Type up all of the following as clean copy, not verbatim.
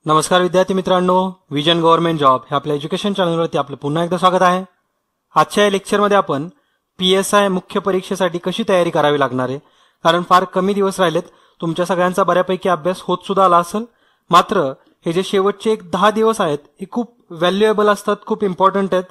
नमस्कार विद्यार्थी मित्रांनो, विजन गव्हर्नमेंट जॉब हे आपल्या एज्युकेशन चॅनलवरती आपलं पुन्हा एकदा स्वागत आहे. आजच्या या लेक्चरमध्ये आपण PSI मुख्य परीक्षेसाठी कशी तयारी करावी लागणार आहे, कारण फार कमी दिवस राहिलेत. तुमच्या सगळ्यांचा बऱ्यापैकी अभ्यास होत सुद्धा आला असेल. मात्र हे जे शेवटचे 10 दिवस आहेत हे खूप व्हॅल्युएबल असतात, खूप इम्पॉर्टंट आहेत.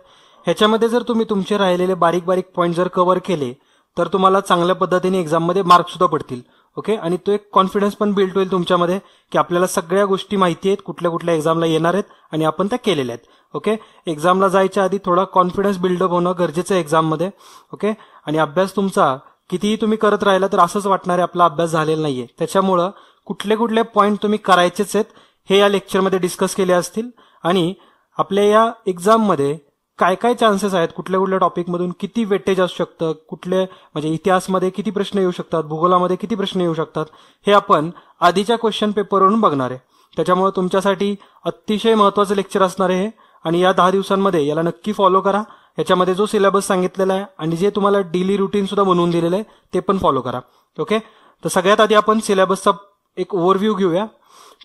ह्याच्यामध्ये जर तुम्ही तुमचे राहिलेले बारीक बारीक पॉईंट जर कव्हर केले तर तुम्हाला चांगल्या पद्धतीने एक्झाममध्ये मार्क सुद्धा पडतील. ओके, आणि तो एक कॉन्फिडन्स पण बिल्ड होईल तुमच्यामध्ये की आपल्याला सगळ्या गोष्टी माहिती आहेत, कुठल्या कुठल्या एक्झामला येणार आहेत आणि आपण त्या केलेल्या आहेत. ओके, एक्झामला जायच्या आधी थोडा कॉन्फिडन्स बिल्डअप होणं गरजेचं आहे एक्झाममध्ये. ओके, आणि अभ्यास तुमचा कितीही तुम्ही करत राहिला तर असंच वाटणार आहे आपला अभ्यास झालेला नाहीये. त्याच्यामुळं कुठले कुठले पॉईंट तुम्ही करायचेच आहेत हे या लेक्चरमध्ये डिस्कस केले असतील. आणि आपल्या या एक्झाममध्ये काय काय चान्सेस आहेत, कुठल्या कुठल्या टॉपिकमधून किती वेटेज असू शकतं, कुठले म्हणजे इतिहासमध्ये किती प्रश्न येऊ शकतात, भूगोलामध्ये किती प्रश्न येऊ शकतात, हे आपण आधीच्या क्वेश्चन पेपरवरून बघणार आहे. त्याच्यामुळे तुमच्यासाठी अतिशय महत्त्वाचं लेक्चर असणार आहे आणि या 10 दिवसांमध्ये याला नक्की फॉलो करा. याच्यामध्ये जो सिलेबस सांगितलेला आहे आणि जे तुम्हाला डेली रुटीन सुद्धा बनवून दिलेलं आहे ते पण फॉलो करा. ओके, तर सगळ्यात आधी आपण सिलेबसचा एक ओव्हरव्ह्यू घेऊया.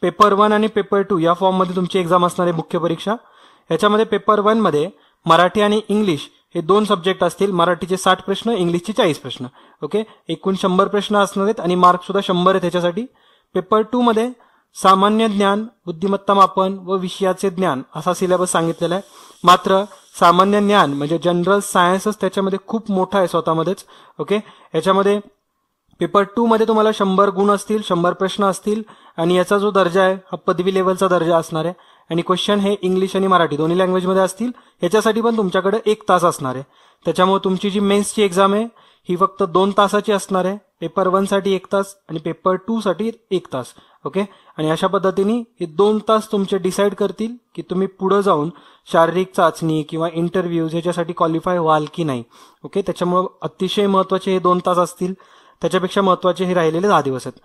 पेपर 1 आणि पेपर 2 या फॉर्ममध्ये तुमची एक्झाम असणार आहे मुख्य परीक्षा. याच्यामध्ये पेपर 1 मध्ये मराठी आणि इंग्लिश हे 2 सब्जेक्ट असतील. मराठीचे 60 प्रश्न, इंग्लिशचे 40 प्रश्न. ओके, एकूण 100 प्रश्न असणार आहेत आणि मार्क सुद्धा 100 आहेत त्याच्यासाठी. पेपर 2 मध्ये सामान्य ज्ञान, बुद्धिमत्ता मापन व विषयाचे ज्ञान असा सिलेबस सांगितलेला आहे. मात्र सामान्य ज्ञान म्हणजे जनरल सायन्सच त्याच्यामध्ये खूप मोठा आहे स्वतःमध्येच. ओके, याच्यामध्ये पेपर 2 मध्ये तुम्हाला 100 गुण असतील, 100 प्रश्न असतील आणि याचा जो दर्जा आहे हा पदवी लेवलचा दर्जा असणार आहे. आणि क्वेश्चन हे इंग्लिश आणि मराठी दोन्ही लँग्वेजमध्ये असतील. याच्यासाठी पण तुमच्याकडे 1 तास असणार आहे. त्याच्यामुळे तुमची जी मेन्सची एक्झाम आहे ही फक्त 2 तासाची असणार आहे. पेपर 1 साठी 1 तास आणि पेपर 2 साठी 1 तास. ओके, आणि अशा पद्धतीने हे 2 तास तुमचे डिसाईड करतील की तुम्ही पुढे जाऊन शारीरिक चाचणी किंवा इंटरव्ह्यूज ह्याच्यासाठी क्वालिफाय व्हाल की नाही. ओके, त्याच्यामुळे अतिशय महत्वाचे हे 2 तास असतील. त्याच्यापेक्षा महत्वाचे हे राहिलेले 10 दिवस आहेत.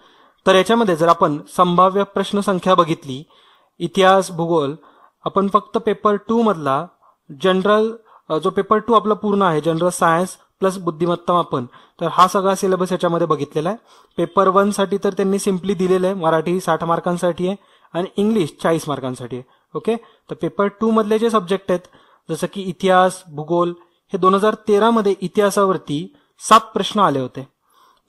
तर याच्यामध्ये जर आपण संभाव्य प्रश्न संख्या बघितली, इतिहास, भूगोल, आपण फक्त पेपर 2 मधला जनरल जो पेपर 2 आपला पूर्ण आहे जनरल सायन्स प्लस बुद्धिमत्ता मापन, तर हा सगळा सिलेबस याच्यामध्ये बघितलेला आहे. पेपर 1 साठी तर त्यांनी सिम्पली दिलेलं आहे, मराठी 60 मार्कांसाठी आहे आणि इंग्लिश 40 मार्कांसाठी आहे. ओके, तर पेपर 2 मधले जे सब्जेक्ट आहेत जसं की इतिहास, भूगोल, हे 2013 मध्ये इतिहासावरती 7 प्रश्न आले होते.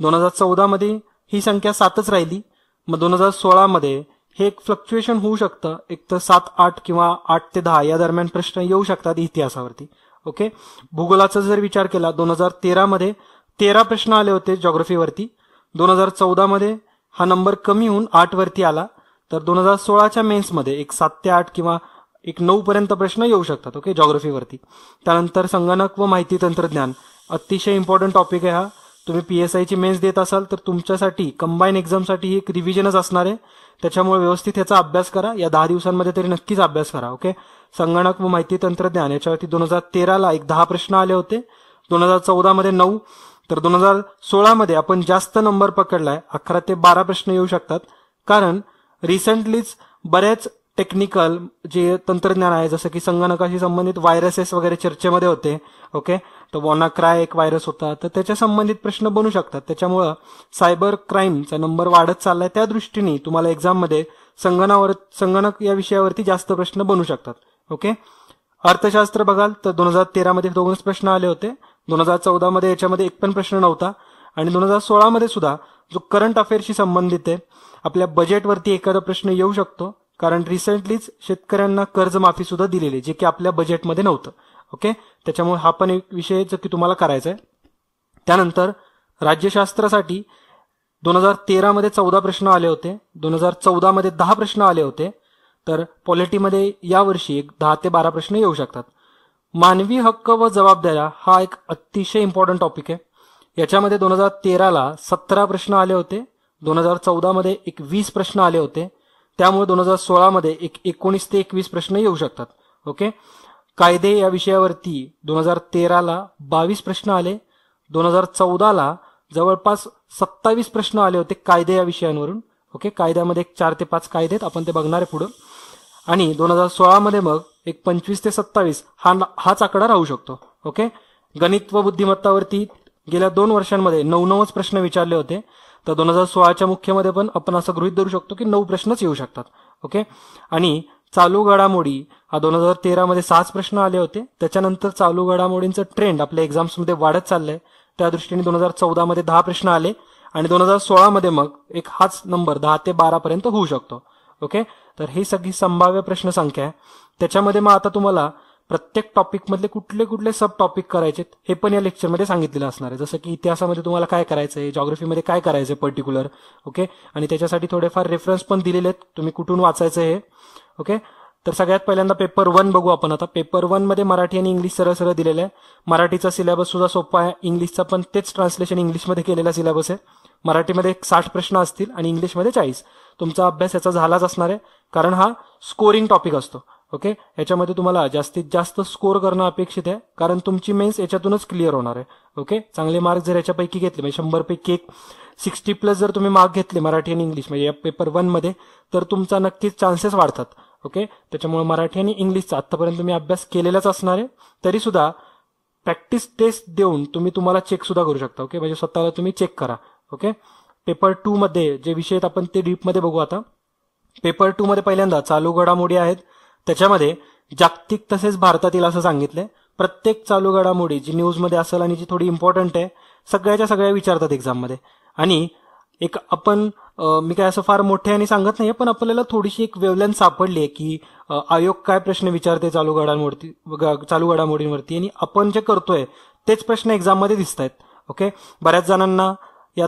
2014 मध्ये ही संख्या 7च राहिली. मग 2016 मध्ये हे एक फ्लक्च्युएशन होऊ शकतं, एक तर 7, 8 किंवा 8 ते 10 या दरम्यान प्रश्न येऊ शकतात इतिहासावरती. ओके, भूगोलाचा जर विचार केला 2013 मध्ये 13 प्रश्न आले होते जॉग्रफीवरती. 2014 मध्ये हा नंबर कमी होऊन 8 वरती आला. तर 2016च्या मेन्समध्ये एक 7 ते 8 किंवा एक 9 पर्यंत प्रश्न येऊ शकतात. ओके, जॉग्रफीवरती. त्यानंतर संगणक व माहिती तंत्रज्ञान अतिशय इम्पॉर्टंट टॉपिक आहे हा. तुम्ही PSI ची मेन्स देत असाल तर तुमच्यासाठी कंबाईन एक्झामसाठी ही एक रिव्हिजनच असणार आहे. त्याच्यामुळे व्यवस्थित याचा अभ्यास करा. या 10 दिवसांमध्ये तरी नक्कीच अभ्यास करा. ओके, संगणक व माहिती तंत्रज्ञान याच्यावरती 2013ला एक 10 प्रश्न आले होते, 2014 मध्ये 9, तर 2016 मध्ये आपण जास्त नंबर पकडलाय, 11 ते 12 प्रश्न येऊ शकतात. कारण रिसेंटलीच बऱ्याच टेक्निकल जे तंत्रज्ञान आहे जसं की संगणकाशी संबंधित व्हायरसेस वगैरे चर्चेमध्ये होते. ओके, तर वॉनाक्राय एक व्हायरस होता, तर त्याच्या संबंधित प्रश्न बनू शकतात. त्याच्यामुळं सायबर क्राईमचा नंबर वाढत चाललाय. त्या दृष्टीने तुम्हाला एक्झाममध्ये संगणक या विषयावरती जास्त प्रश्न बनू शकतात. ओके, अर्थशास्त्र बघाल तर 2013 मध्ये 2च प्रश्न आले होते, 2014 मध्ये याच्यामध्ये एक पण प्रश्न नव्हता आणि 2016 मध्ये सुद्धा जो करंट अफेअर्सशी संबंधित आहे आपल्या बजेटवरती एखादा प्रश्न येऊ शकतो. कारण रिसेंटलीच शेतकऱ्यांना कर्जमाफी सुद्धा दिलेली जे की आपल्या बजेटमध्ये नव्हतं. ओके, त्याच्यामुळे हा पण एक विषय जो की तुम्हाला करायचा आहे. त्यानंतर राज्यशास्त्रासाठी 2013 मध्ये 14 प्रश्न आले होते, 2014 मध्ये 10 प्रश्न आले होते. तर पॉलिटीमध्ये यावर्षी एक 10 ते 12 प्रश्न येऊ शकतात. मानवी हक्क व जबाबदाऱ्या हा एक अतिशय इम्पॉर्टंट टॉपिक आहे. याच्यामध्ये 2013ला 17 प्रश्न आले होते, 2014 मध्ये एक 20 प्रश्न आले होते. त्यामुळे 2016 मध्ये एक 19 ते 21 प्रश्न येऊ शकतात. ओके, कायदे या विषयावरती 2013ला 22 प्रश्न आले, 2014ला जवळपास 27 प्रश्न आले होते कायदे या विषयांवरून. ओके, कायद्यामध्ये एक 4 ते 5 कायदे आहेत, आपण ते बघणार आहे पुढं. आणि 2016 मध्ये मग एक 25 ते 27 हाच आकडा राहू शकतो. ओके, गणित व बुद्धिमत्तावरती गेल्या 2 वर्षांमध्ये 9 प्रश्न विचारले होते. तर 2016च्या मुख्यमध्ये पण आपण असं गृहीत धरू शकतो की 9 प्रश्नच येऊ शकतात. ओके. आणि चालू घडामोडी हा 2013 मध्ये 6 प्रश्न आले होते. त्याच्यानंतर चालू घडामोडींचं ट्रेंड आपल्या एक्झाम्समध्ये वाढत चाललंय. त्या दृष्टीने 2014 मध्ये 10 प्रश्न आले आणि 2016 मध्ये मग एक हाच नंबर 10 ते 12 पर्यंत होऊ शकतो. ओके. तर ही सगळी संभाव्य प्रश्न संख्या आहे. त्याच्यामध्ये मग आता तुम्हाला प्रत्येक टॉपिक मधले कुठले कुठले सब टॉपिक करायचे हे पण या लेक्चरमध्ये सांगितलेलं असणार आहे. जसं की इतिहासामध्ये तुम्हाला काय करायचंय, जॉग्राफीमध्ये काय करायचंय पर्टिक्युलर. ओके. आणि त्याच्यासाठी थोडेफार रेफरन्स पण दिलेले आहेत, तुम्ही कुठून वाचायचं हे. ओके. तर सगळ्यात पहिल्यांदा पेपर 1 बघू आपण. आता पेपर 1 मध्ये मराठी आणि इंग्लिश सरळ सरळ दिलेलं आहे. मराठीचा सिलेबस सुद्धा सोपा आहे, इंग्लिशचा पण तेच ट्रान्सलेशन इंग्लिशमध्ये केलेला सिलेबस आहे. मराठीमध्ये 60 प्रश्न असतील आणि इंग्लिशमध्ये 40. तुमचा अभ्यास याचा झालाच असणार आहे, कारण हा स्कोरिंग टॉपिक असतो. ओके. याच्यामध्ये तुम्हाला जास्तीत जास्त स्कोर करणं अपेक्षित आहे, कारण तुमची मेन्स याच्यातूनच क्लिअर होणार आहे. ओके. चांगले मार्क जर याच्यापैकी घेतले, म्हणजे 100 पैकी एक 60+ जर तुम्ही मार्क घेतले मराठी आणि इंग्लिश म्हणजे या पेपर 1 मध्ये, तर तुमचा नक्कीच चान्सेस वाढतात. ओके. त्याच्यामुळे मराठी आणि इंग्लिशचा आतापर्यंत तुम्ही अभ्यास केलेलाच असणार आहे, तरी सुद्धा प्रॅक्टिस टेस्ट देऊन तुम्ही तुम्हाला चेक सुद्धा करू शकता. ओके. म्हणजे स्वतःला तुम्ही चेक करा. ओके. पेपर 2 मध्ये जे विषय आहेत आपण ते डीपमध्ये बघू. आता पेपर 2 मध्ये पहिल्यांदा चालू घडामोडी आहेत. त्याच्यामध्ये जागतिक तसेच भारतातील असं सांगितलंय. प्रत्येक चालू घडामोडी जी न्यूजमध्ये असेल आणि जी थोडी इम्पॉर्टंट आहे सगळ्याच्या सगळ्या विचारतात एक्झाममध्ये. आणि एक आपण मी काय असं फार मोठ्याने सांगत नाहीये, पण आपल्याला थोडीशी एक वेवलेंथ सापडली आहे की आयोग काय प्रश्न विचारते चालू घडामोडींवरती आणि आपण जे करतोय तेच प्रश्न एक्झाममध्ये दिसत आहेत. ओके. बऱ्याच जणांना या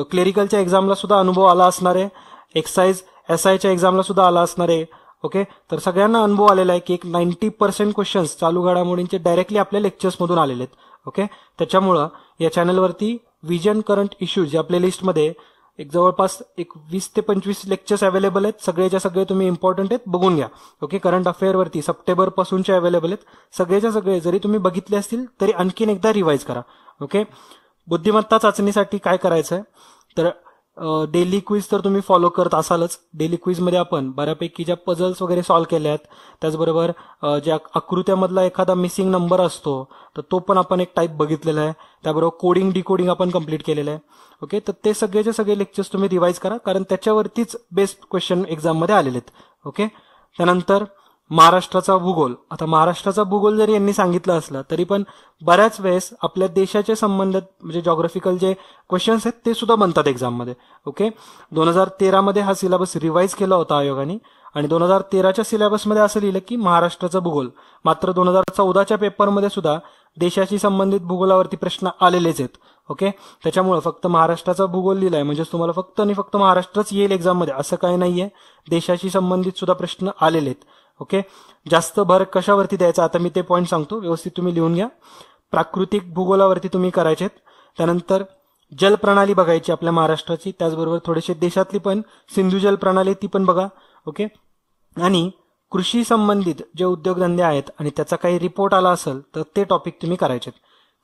क्लेरिकलच्या एक्झामला सुद्धा अनुभव आला असणार आहे, एक्साइज SIच्या एक्झामला सुद्धा आला असणार आहे. ओके. तर सगळ्यांना अनुभव आलेला आहे की एक 90% क्वेश्चन्स चालू घडामोडींचे डायरेक्टली आपल्या लेक्चर्समधून आलेले आहेत. ओके. त्याच्यामुळं या चॅनलवरती विजन करंट इश्यूज या प्लेलिस्टमध्ये एक जवळपास एक 20 ते 25 लेक्चर्स अवेलेबल आहेत. सगळेच्या सगळे तुम्ही इम्पॉर्टंट आहेत, बघून घ्या. ओके. करंट अफेअरवरती सप्टेंबर पासूनचे अवेलेबल आहेत. सगळेच्या सगळे जरी तुम्ही बघितले असतील तरी आणखीन एकदा रिवाईज करा. ओके. बुद्धिमत्ता चाचणीसाठी काय करायचंय, तर डेली क्विज तर तुम्ही फॉलो करत असालच. डेली क्विजमध्ये आपण बऱ्यापैकी ज्या पझल्स वगैरे सॉल्व्ह केल्या आहेत, त्याचबरोबर ज्या आकृत्यामधला एखादा मिसिंग नंबर असतो तर तो पण आपण एक टाईप बघितलेला आहे. त्याबरोबर कोडिंग डिकोडिंग आपण कंप्लीट केलेलं आहे. ओके. तर ते सगळेचे सगळे लेक्चर्स तुम्ही रिवाईज करा, कारण त्याच्यावरतीच बेस्ट क्वेश्चन एक्झाममध्ये आलेले आहेत. ओके. त्यानंतर महाराष्ट्राचा भूगोल. आता महाराष्ट्राचा भूगोल जरी यांनी सांगितलं असलं तरी पण बऱ्याच वेळेस आपल्या देशाचे संबंधित म्हणजे जॉग्राफिकल जे क्वेश्चन्स आहेत ते सुद्धा बनतात एक्झाममध्ये. ओके. 2013 मध्ये हा सिलेबस रिवाईज केला होता आयोगाने आणि 2013च्या सिलेबसमध्ये असं लिहिलं की महाराष्ट्राचा भूगोल. मात्र 2014च्या पेपरमध्ये सुद्धा देशाशी संबंधित भूगोलावरती प्रश्न आलेलेच आहेत. ओके. त्याच्यामुळे फक्त महाराष्ट्राचा भूगोल लिहिलाय म्हणजे तुम्हाला फक्त आणि फक्त महाराष्ट्रच येईल एक्झाममध्ये असं काही नाहीये. देशाशी संबंधित सुद्धा प्रश्न आलेले आहेत. ओके. जास्त भर कशावरती द्यायचा आता मी ते पॉईंट सांगतो, व्यवस्थित तुम्ही लिहून घ्या. प्राकृतिक भूगोलावरती तुम्ही करायचे. त्यानंतर जलप्रणाली बघायची आपल्या महाराष्ट्राची, त्याचबरोबर थोडेसे देशातली पण सिंधू जल प्रणाली ती पण बघा. ओके. आणि कृषी संबंधित जे उद्योगधंदे आहेत आणि त्याचा काही रिपोर्ट आला असेल तर ते टॉपिक तुम्ही करायचे.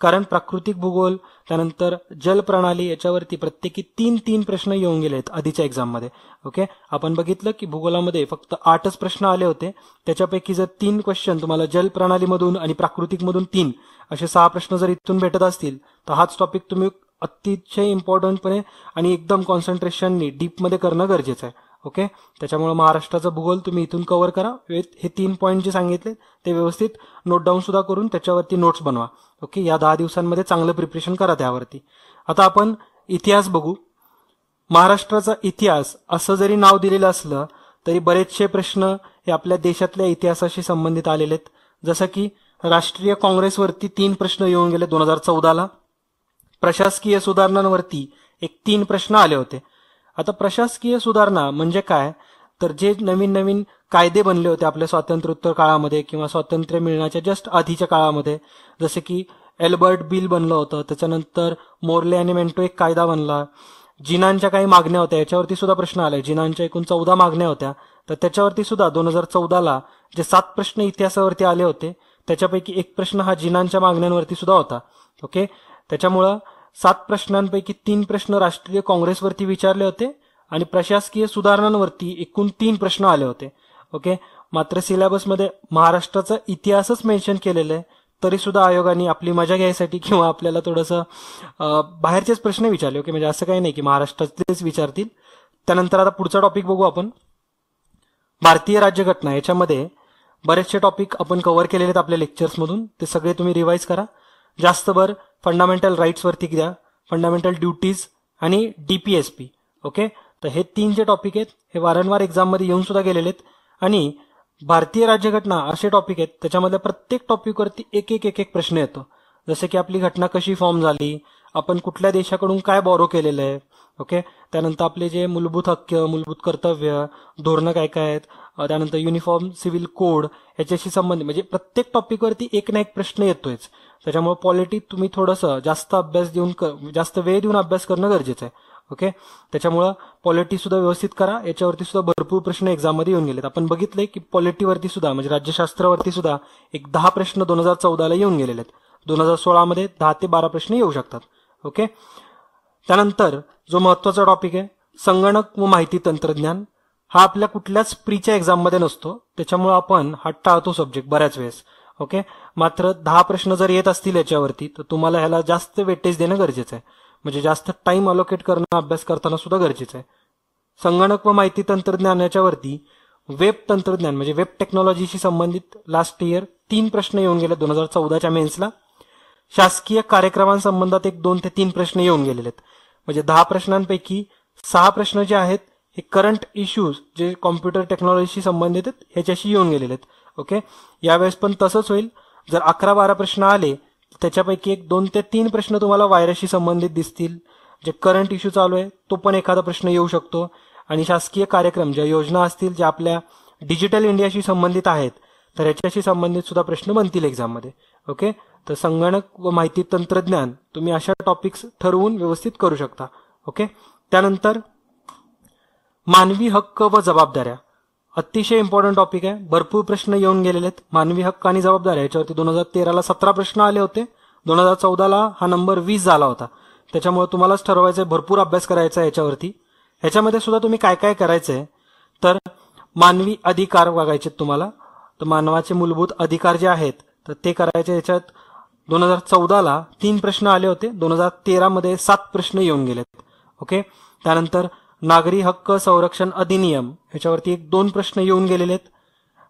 कारण प्राकृतिक भूगोल त्यानंतर जलप्रणाली याच्यावरती प्रत्येकी 3 प्रश्न येऊन गेले आहेत आधीच्या एक्झाममध्ये. ओके. आपण बघितलं की भूगोलामध्ये फक्त 8च प्रश्न आले होते, त्याच्यापैकी जर 3 क्वेश्चन तुम्हाला जलप्रणालीमधून आणि प्राकृतिकमधून 3 असे 6 प्रश्न जर इथून भेटत असतील तर हाच टॉपिक तुम्ही अतिशय इम्पॉर्टंटपणे आणि एकदम कॉन्सन्ट्रेशननी डीपमध्ये करणं गरजेचं आहे. ओके. त्याच्यामुळे महाराष्ट्राचा भूगोल तुम्ही इथून कव्हर करा. हे 3 पॉईंट जे सांगितले ते व्यवस्थित नोट डाऊन सुद्धा करून त्याच्यावरती नोट्स बनवा. ओके. या 10 दिवसांमध्ये चांगलं प्रिपरेशन करा त्यावरती. आता आपण इतिहास बघू. महाराष्ट्राचा इतिहास असं जरी नाव दिलेलं असलं तरी बरेचसे प्रश्न हे आपल्या देशातल्या इतिहासाशी संबंधित आलेले आहेत. जसं की राष्ट्रीय काँग्रेसवरती 3 प्रश्न येऊन गेले 2014ला. प्रशासकीय सुधारणांवरती एक 3 प्रश्न आले होते. आता प्रशासकीय सुधारणा म्हणजे काय, तर जे नवीन नवीन कायदे बनले होते आपल्या स्वातंत्र्योत्तर काळामध्ये किंवा स्वातंत्र्य मिळण्याच्या जस्ट आधीच्या काळामध्ये, जसे की एल्बर्ट बिल बनलं होतं, त्याच्यानंतर मोर्ले आणि मेंटो एक कायदा बनला. जिनांच्या काही मागण्या होत्या याच्यावरती सुद्धा प्रश्न आले. जिनांच्या एकूण 14 मागण्या होत्या, तर त्याच्यावरती सुद्धा 2014ला जे 7 प्रश्न इतिहासावरती आले होते त्याच्यापैकी एक प्रश्न हा जिनांच्या मागण्यांवरती सुद्धा होता. ओके. त्याच्यामुळं 7 प्रश्नांपैकी 3 प्रश्न राष्ट्रीय काँग्रेसवरती विचारले होते आणि प्रशासकीय सुधारणांवरती एकूण 3 प्रश्न आले होते. ओके. मात्र सिलेबसमध्ये महाराष्ट्राचा इतिहासच मेन्शन केलेलं आहे, तरी सुद्धा आयोगाने आपली मजा घ्यायसाठी किंवा आपल्याला थोडंसं बाहेरचेच प्रश्न विचारले. ओके, म्हणजे असं काही नाही की महाराष्ट्रातलेच विचारतील. त्यानंतर आता पुढचा टॉपिक बघू आपण, भारतीय राज्यघटना. याच्यामध्ये बरेचसे टॉपिक आपण कव्हर केलेले आहेत आपल्या लेक्चर्समधून, ते सगळे तुम्ही रिवाईज करा. जास्त भर फंडामेंटल राईट्सवरती द्या, फंडामेंटल ड्युटीज आणि DPSP. ओके, तर हे 3 जे टॉपिक आहेत हे वारंवार एक्झाममध्ये येऊन सुद्धा गेलेले आहेत. आणि भारतीय राज्यघटना असे टॉपिक आहेत त्याच्यामध्ये प्रत्येक टॉपिकवरती एक एक प्रश्न येतो. जसे की आपली घटना कशी फॉर्म झाली, आपण कुठल्या देशाकडून काय बॉरो केलेलं आहे. ओके, त्यानंतर आपले जे मूलभूत हक्क, मूलभूत कर्तव्य, धोरणं काय काय आहेत, त्यानंतर युनिफॉर्म सिव्हिल कोड याच्याशी संबंधित म्हणजे प्रत्येक टॉपिकवरती एक ना एक प्रश्न येतोयच. त्याच्यामुळे पॉलिटी तुम्ही थोडंसं जास्त वेळ देऊन अभ्यास करणं गरजेचं आहे. ओके, त्याच्यामुळं पॉलिटी सुद्धा व्यवस्थित करा. याच्यावरती सुद्धा भरपूर प्रश्न एक्झाममध्ये येऊन गेलेत. आपण बघितलंय की पॉलिटीवरती सुद्धा म्हणजे राज्यशास्त्रावरती सुद्धा एक 10 प्रश्न 2014ला येऊन गेलेले आहेत. 2016मध्ये 10 ते 12 प्रश्न येऊ शकतात. ओके, त्यानंतर जो महत्वाचा टॉपिक आहे संगणक व माहिती तंत्रज्ञान, हा आपल्या कुठल्याच प्रीच्या एक्झाममध्ये नसतो, त्याच्यामुळे आपण हा टाळतो सब्जेक्ट बऱ्याच वेळेस. ओके, मात्र 10 प्रश्न जर येत असतील याच्यावरती तर तुम्हाला ह्याला जास्त वेटेज देणं गरजेचं आहे, म्हणजे जास्त टाइम अलोकेट करणं अभ्यास करताना सुद्धा गरजेचं आहे. संगणक व माहिती तंत्रज्ञान याच्यावरती वेब तंत्रज्ञान म्हणजे वेब टेक्नॉलॉजीशी संबंधित लास्ट इयर 3 प्रश्न येऊन गेले 2014च्या मेन्सला. शासकीय कार्यक्रमांसंबंधात 2 ते 3 प्रश्न येऊन गेलेले आहेत. म्हणजे 10 प्रश्नांपैकी 6 प्रश्न जे आहेत हे करंट इश्यूज जे कॉम्प्युटर टेक्नॉलॉजीशी संबंधित आहेत ह्याच्याशी येऊन गेलेले आहेत. ओके, यावेळेस पण तसंच होईल. जर 11-12 प्रश्न आले त्याच्यापैकी 2 ते 3 प्रश्न तुम्हाला व्हायरसशी संबंधित दिसतील. जे करंट इश्यू चालू आहे तो पण एखादा प्रश्न येऊ शकतो. आणि शासकीय कार्यक्रम ज्या योजना असतील ज्या आपल्या डिजिटल इंडियाशी संबंधित आहेत तर याच्याशी संबंधित सुद्धा प्रश्न बनतील एक्झाममध्ये. ओके, तर संगणक व माहिती तंत्रज्ञान तुम्ही अशा टॉपिक्स ठरवून व्यवस्थित करू शकता. ओके, त्यानंतर मानवी हक्क व जबाबदाऱ्या, अतिशय इम्पॉर्टंट टॉपिक आहे. भरपूर प्रश्न येऊन गेलेले आहेत. मानवी हक्क आणि जबाबदाऱ्या याच्यावरती 2013ला 17 प्रश्न आले होते, 2014ला हा नंबर 20 झाला होता. त्याच्यामुळे तुम्हालाच ठरवायचं आहे, भरपूर अभ्यास करायचा आहे याच्यावरती. ह्याच्यामध्ये सुद्धा तुम्ही काय काय करायचंय तर मानवी अधिकार बघायचे तुम्हाला. तर मानवाचे मूलभूत अधिकार जे आहेत तर ते करायचे. याच्यात 2014ला 3 प्रश्न आले होते, 2013मध्ये 7 प्रश्न येऊन गेलेत. ओके, त्यानंतर नागरी हक्क संरक्षण अधिनियम याच्यावरती 2 प्रश्न येऊन गेलेले आहेत.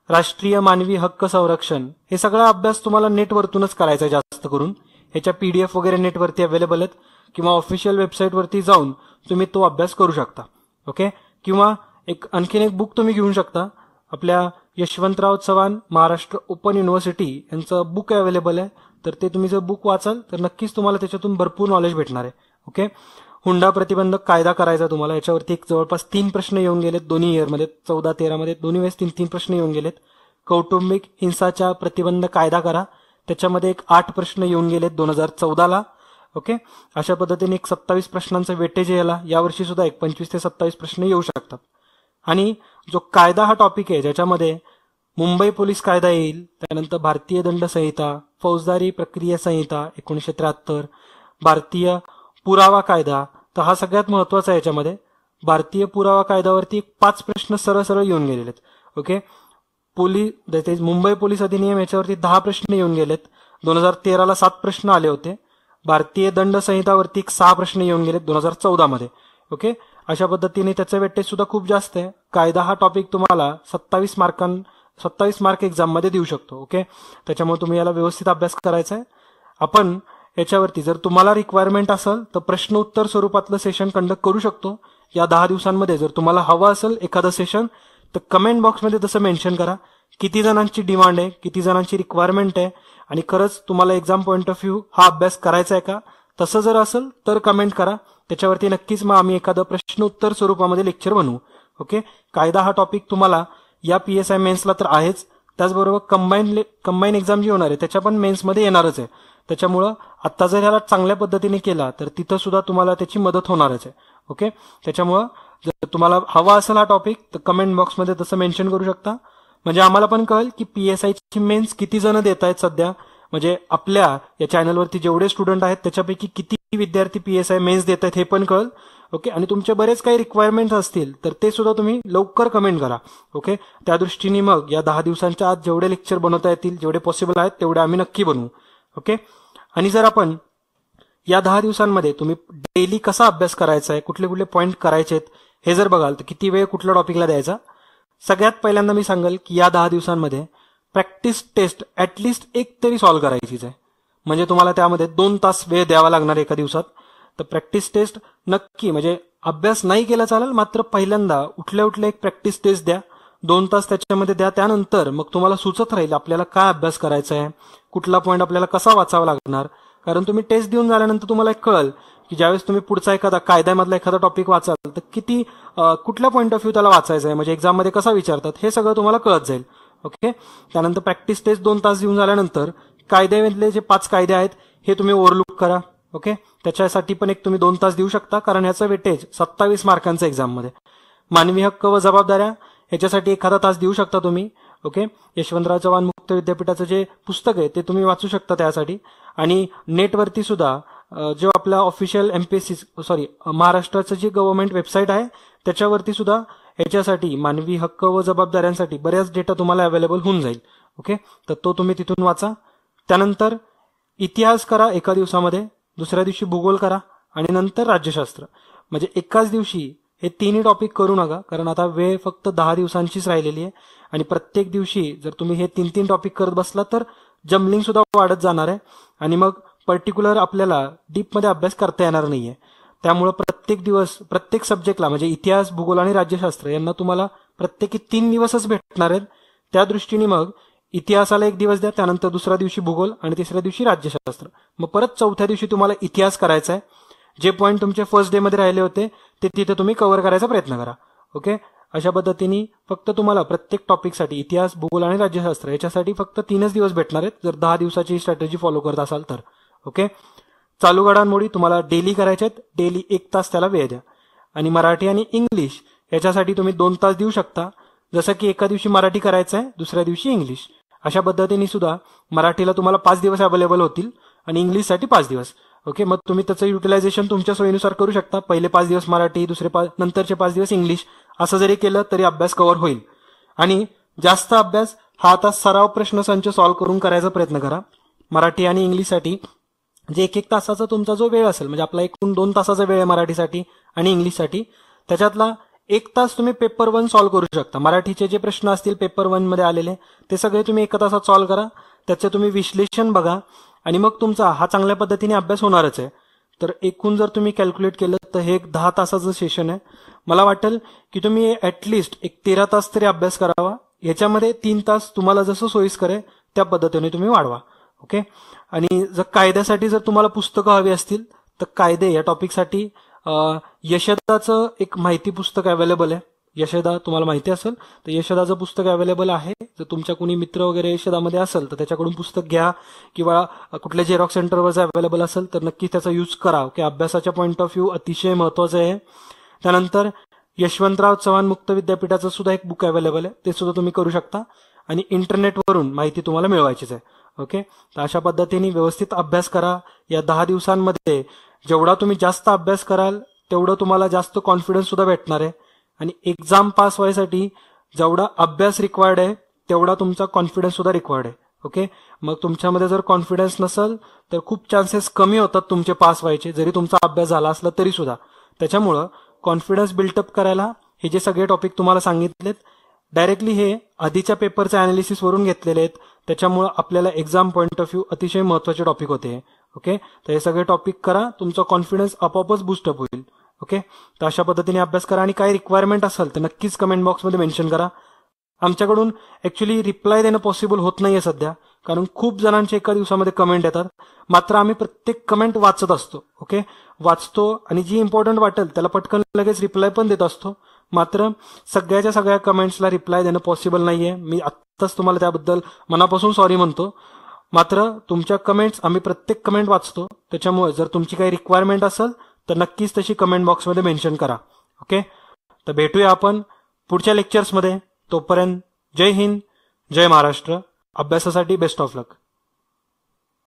राष्ट्रीय मानवी हक्क संरक्षण, हे सगळा अभ्यास तुम्हाला नेटवरतूनच करायचा आहे जास्त करून. ह्याच्या PDF वगैरे नेटवरती अवेलेबल आहेत किंवा ऑफिशियल वेबसाईटवरती जाऊन तुम्ही तो अभ्यास करू शकता. ओके, किंवा आणखीन एक बुक तुम्ही घेऊ शकता. आपल्या यशवंतराव चव्हाण महाराष्ट्र ओपन युनिव्हर्सिटी यांचं बुक अवेलेबल आहे. तर ते तुम्ही जर बुक वाचाल तर नक्कीच तुम्हाला त्याच्यातून भरपूर नॉलेज भेटणार आहे. ओके, हुंडा प्रतिबंधक कायदा करायचा तुम्हाला. याच्यावरती जवळपास 3 प्रश्न येऊन गेलेत दोन्ही इयरमध्ये, 14-13मध्ये दोन्ही वेळेस 3 प्रश्न येऊन गेलेत. कौटुंबिक हिंसाचार प्रतिबंध कायदा करा, त्याच्यामध्ये 8 प्रश्न येऊन गेलेत 2014ला. ओके, अशा पद्धतीने 27 प्रश्नांचं वेटेज याला यावर्षी सुद्धा 25 ते 27 प्रश्न येऊ शकतात. आणि जो कायदा हा टॉपिक आहे ज्याच्यामध्ये मुंबई पोलीस कायदा येईल, त्यानंतर भारतीय दंड संहिता, फौजदारी प्रक्रिया संहिता 1973, भारतीय पुरावा कायदा, तर हा सगळ्यात महत्वाचा आहे. याच्यामध्ये भारतीय पुरावा कायद्यावरती 5 प्रश्न सरळ येऊन गेलेले आहेत. ओके, मुंबई पोलीस अधिनियम याच्यावरती 10 प्रश्न येऊन गेलेत. 2013ला 7 प्रश्न आले होते. भारतीय दंड संहितावरती 6 प्रश्न येऊन गेलेत 2014मध्ये. ओके, अशा पद्धतीने त्याचं वेटेज सुद्धा खूप जास्त आहे. कायदा हा टॉपिक तुम्हाला 27 मार्क एक्झाममध्ये देऊ शकतो. ओके, त्याच्यामुळे तुम्ही याला व्यवस्थित अभ्यास करायचा आहे. आपण याच्यावरती जर तुम्हाला रिक्वायरमेंट असेल तर प्रश्न उत्तर स्वरूपातलं सेशन कंडक्ट करू शकतो या 10 दिवसांमध्ये. जर तुम्हाला हवं असेल एखादं सेशन तर कमेंट बॉक्समध्ये तसं मेन्शन करा किती जणांची डिमांड आहे, किती जणांची रिक्वायरमेंट आहे आणि खरंच तुम्हाला एक्झाम पॉईंट ऑफ व्ह्यू हा अभ्यास करायचा आहे का. तसं जर असेल तर कमेंट करा, त्याच्यावरती नक्कीच मग आम्ही एखादं प्रश्न उत्तर स्वरूपामध्ये लेक्चर बनवू. ओके, कायदा हा टॉपिक तुम्हाला या PSI मेन्सला तर आहेच, त्याचबरोबर कंबाईन एक्झाम जी होणार आहे त्याच्या पण मेन्समध्ये येणारच आहे. त्याच्यामुळं आता जर ह्याला चांगल्या पद्धतीने केला तर तिथं सुद्धा तुम्हाला त्याची मदत होणारच आहे. ओके, त्याच्यामुळं जर तुम्हाला हवा असेल हा टॉपिक तर कमेंट बॉक्समध्ये तसं मेन्शन करू शकता, म्हणजे आम्हाला पण कळेल की PSIची मेन्स किती जण देत आहेत सध्या. म्हणजे आपल्या या चॅनलवरती जेवढे स्टुडंट आहेत त्याच्यापैकी किती विद्यार्थी PSI मेन्स देत आहेत हे पण कळेल. ओके, आणि तुमचे बरेच काही रिक्वायरमेंट असतील तर ते सुद्धा तुम्ही लवकर कमेंट करा. ओके, त्या दृष्टीने मग या 10 दिवसांच्या आत जेवढे लेक्चर बनवता येतील, जेवढे पॉसिबल आहेत तेवढे आम्ही नक्की बनवू. ओके. आणि जर आपण या 10 दिवसांमध्ये तुम्ही डेली कसा अभ्यास करायचा आहे, कुठले कुठले पॉईंट करायचे आहेत हे जर बघाल तर किती वेळ कुठल्या टॉपिकला द्यायचा. सगळ्यात पहिल्यांदा मी सांगेल की या 10 दिवसांमध्ये प्रॅक्टिस टेस्ट ऍटलिस्ट एक तरी सॉल्व्ह करायचीच आहे. म्हणजे तुम्हाला त्यामध्ये 2 तास वेळ द्यावा लागणार एका दिवसात. तर प्रॅक्टिस टेस्ट नक्की, म्हणजे अभ्यास नाही केला चालेल, मात्र पहिल्यांदा उठल्या उठल्या एक प्रॅक्टिस टेस्ट द्या, 2 तास त्याच्यामध्ये द्या. त्यानंतर मग तुम्हाला सुचत राहील आपल्याला काय अभ्यास करायचा आहे, कुठला पॉईंट आपल्याला कसा वाचावा लागणार. कारण तुम्ही टेस्ट देऊन झाल्यानंतर तुम्हाला एक कळेल की ज्यावेळेस तुम्ही पुढचा एखादा कायद्यामधला एखादा टॉपिक वाचाल तर किती कुठल्या पॉईंट ऑफ व्ह्यू त्याला वाचायचा आहे, म्हणजे एक्झाममध्ये कसा विचारतात हे सगळं तुम्हाला कळत जाईल. ओके. त्यानंतर प्रॅक्टिस टेस्ट 2 तास देऊन झाल्यानंतर कायद्यामधले जे 5 कायदे आहेत हे तुम्ही ओव्हरलुक करा. ओके. त्याच्यासाठी पण एक तुम्ही 2 तास देऊ शकता, कारण ह्याचं वेटेज 27 मार्कांचं एक्झाममध्ये. मानवी हक्क व जबाबदाऱ्या ह्याच्यासाठी एखादा तास देऊ शकता तुम्ही. ओके. यशवंतराव चव्हाण मुक्त विद्यापीठाचं जे पुस्तक आहे ते तुम्ही वाचू शकता त्यासाठी. आणि नेटवरती सुद्धा जो आपला ऑफिशियल एमपीएससी महाराष्ट्राचं जे गव्हर्नमेंट वेबसाईट आहे त्याच्यावरती सुद्धा ह्याच्यासाठी मानवी हक्क व जबाबदाऱ्यांसाठी बऱ्याच डेटा तुम्हाला अवेलेबल होऊन जाईल. ओके. तर तो तुम्ही तिथून वाचा. त्यानंतर इतिहास करा एका दिवसामध्ये, दुसऱ्या दिवशी भूगोल करा आणि नंतर राज्यशास्त्र. म्हणजे एकाच दिवशी हे तिन्ही टॉपिक करू नका, कारण आता वेळ फक्त 10 दिवसांचीच राहिलेली आहे. आणि प्रत्येक दिवशी जर तुम्ही हे 3 टॉपिक करत बसला तर जम्बलिंग सुद्धा वाढत जाणार आहे आणि मग पर्टिक्युलर आपल्याला डीपमध्ये अभ्यास करता येणार नाहीये. त्यामुळे प्रत्येक दिवस प्रत्येक सब्जेक्टला, म्हणजे इतिहास, भूगोल आणि राज्यशास्त्र यांना तुम्हाला प्रत्येकी 3 दिवसच भेटणार आहेत. त्या दृष्टीने मग इतिहासाला 1 दिवस द्या, त्यानंतर दुसऱ्या दिवशी भूगोल आणि तिसऱ्या दिवशी राज्यशास्त्र. मग परत चौथ्या दिवशी तुम्हाला इतिहास करायचा आहे. जे पॉईंट तुमचे फर्स्ट डे मध्ये राहिले होते ते तिथे तुम्ही कव्हर करायचा प्रयत्न करा. ओके. अशा पद्धतीने फक्त तुम्हाला प्रत्येक टॉपिकसाठी इतिहास, भूगोल आणि राज्यशास्त्र याच्यासाठी फक्त 3च दिवस भेटणार आहेत, जर 10 दिवसाची स्ट्रॅटेजी फॉलो करत असाल तर. ओके. चालू घडामोडी तुम्हाला डेली करायच्या आहेत, डेली 1 तास त्याला वेळ द्या. आणि मराठी आणि इंग्लिश याच्यासाठी तुम्ही 2 तास देऊ शकता. जसं की एका दिवशी मराठी करायचं आहे, दुसऱ्या दिवशी इंग्लिश. अशा पद्धतीने सुद्धा मराठीला तुम्हाला 5 दिवस अवेलेबल होतील आणि इंग्लिशसाठी 5 दिवस. ओके. मग तुम्ही त्याचं युटिलायझेशन तुमच्या सोयीनुसार करू शकता. पहिले 5 दिवस मराठी, नंतरचे 5 दिवस इंग्लिश, असं जरी केलं तरी अभ्यास कव्हर होईल. आणि जास्त अभ्यास हा आता सराव प्रश्नसंच सॉल्व्ह करून करायचा प्रयत्न करा. मराठी आणि इंग्लिशसाठी जे 1 तासाचा तुमचा जो वेळ असेल, म्हणजे आपला एकूण 2 तासाचा वेळ आहे मराठीसाठी आणि इंग्लिशसाठी, त्याच्यातला 1 तास तुम्ही पेपर 1 सॉल्व्ह करू शकता. मराठीचे जे प्रश्न असतील पेपर 1 मध्ये आलेले ते सगळे तुम्ही 1 तासात सॉल्व्ह करा. त्याचे तुम्ही विश्लेषण बघा आणि मग तुमचा हा चांगल्या पद्धतीने अभ्यास होणारच आहे. तर एकूण जर तुम्ही कॅल्क्युलेट केलं तर हे एक 10 तासाचं सेशन आहे. मला वाटेल की तुम्ही ऍटलिस्ट एक 13 तास तरी अभ्यास करावा. याच्यामध्ये 3 तास तुम्हाला जसं सोयीस्कर आहे त्या पद्धतीने तुम्ही वाढवा. ओके. आणि जर कायद्यासाठी जर तुम्हाला पुस्तकं हवी असतील तर कायदे या टॉपिकसाठी यशदाचं एक माहिती पुस्तक अवेलेबल आहे. यशदा तुम्हाला माहिती असेल तर यशदाचं पुस्तक अवेलेबल आहे. जर तुमच्या कोणी मित्र वगैरे यशदामध्ये असेल तर त्याच्याकडून पुस्तक घ्या, किंवा कुठल्या झेरॉक्स सेंटरवर अवेलेबल असेल तर नक्की त्याचा यूज करा. की अभ्यासाच्या पॉईंट ऑफ व्ह्यू अतिशय महत्वाचं आहे. त्यानंतर यशवंतराव चव्हाण मुक्त विद्यापीठाचं सुद्धा एक बुक अवेलेबल आहे, ते सुद्धा तुम्ही करू शकता. आणि इंटरनेटवरून माहिती तुम्हाला मिळवायचीच आहे. ओके. तर अशा पद्धतीने व्यवस्थित अभ्यास करा. या 10 दिवसांमध्ये जेवढा तुम्ही जास्त अभ्यास कराल तेवढं तुम्हाला जास्त कॉन्फिडन्स सुद्धा भेटणार आहे. आणि एक्झाम पास व्हायसाठी जेवढा अभ्यास रिक्वायर्ड आहे तेवढा तुमचा कॉन्फिडन्स सुद्धा रिक्वायर्ड आहे. ओके. मग तुमच्यामध्ये जर कॉन्फिडन्स नसेल तर खूप चान्सेस कमी होतात तुमचे पास व्हायचे, जरी तुमचा अभ्यास झाला असला तरी सुद्धा. त्याच्यामुळं कॉन्फिडन्स बिल्टअप करायला हे जे सगळे टॉपिक तुम्हाला सांगितलेत डायरेक्टली हे आधीच्या पेपरच्या अनालिसिस वरून घेतलेले आहेत. त्याच्यामुळे आपल्याला एक्झाम पॉईंट ऑफ व्ह्यू अतिशय महत्वाचे टॉपिक होते. ओके. तर हे सगळे टॉपिक करा, तुमचा कॉन्फिडन्स आपोआपच बूस्टअप होईल. ओके. तर अशा पद्धतीने अभ्यास करा. आणि काही रिक्वायरमेंट असेल तर नक्कीच कमेंट बॉक्समध्ये मेन्शन करा. आमच्याकडून ऍक्च्युली रिप्लाय देणं पॉसिबल होत नाहीये सध्या, कारण खूप जणांचे एका दिवसामध्ये कमेंट येतात. मात्र आम्ही प्रत्येक कमेंट वाचत असतो. ओके. वाचतो आणि जी इम्पॉर्टंट वाटेल त्याला पटकन लगेच रिप्लाय पण देत असतो. मात्र सगळ्याच्या सगळ्या कमेंट्सला रिप्लाय देणं पॉसिबल नाहीये. मी आत्ताच तुम्हाला त्याबद्दल मनापासून सॉरी म्हणतो. मात्र तुमच्या कमेंट्स आम्ही प्रत्येक कमेंट वाचतो. त्याच्यामुळे जर तुमची काही रिक्वायरमेंट असेल तर नक्कीच तशी कमेंट बॉक्समध्ये मेन्शन करा. ओके. तर भेटूया आपण पुढच्या लेक्चर्समध्ये. तोपर्यंत जय हिंद, जय महाराष्ट्र. अभ्यासासाठी बेस्ट ऑफ लक.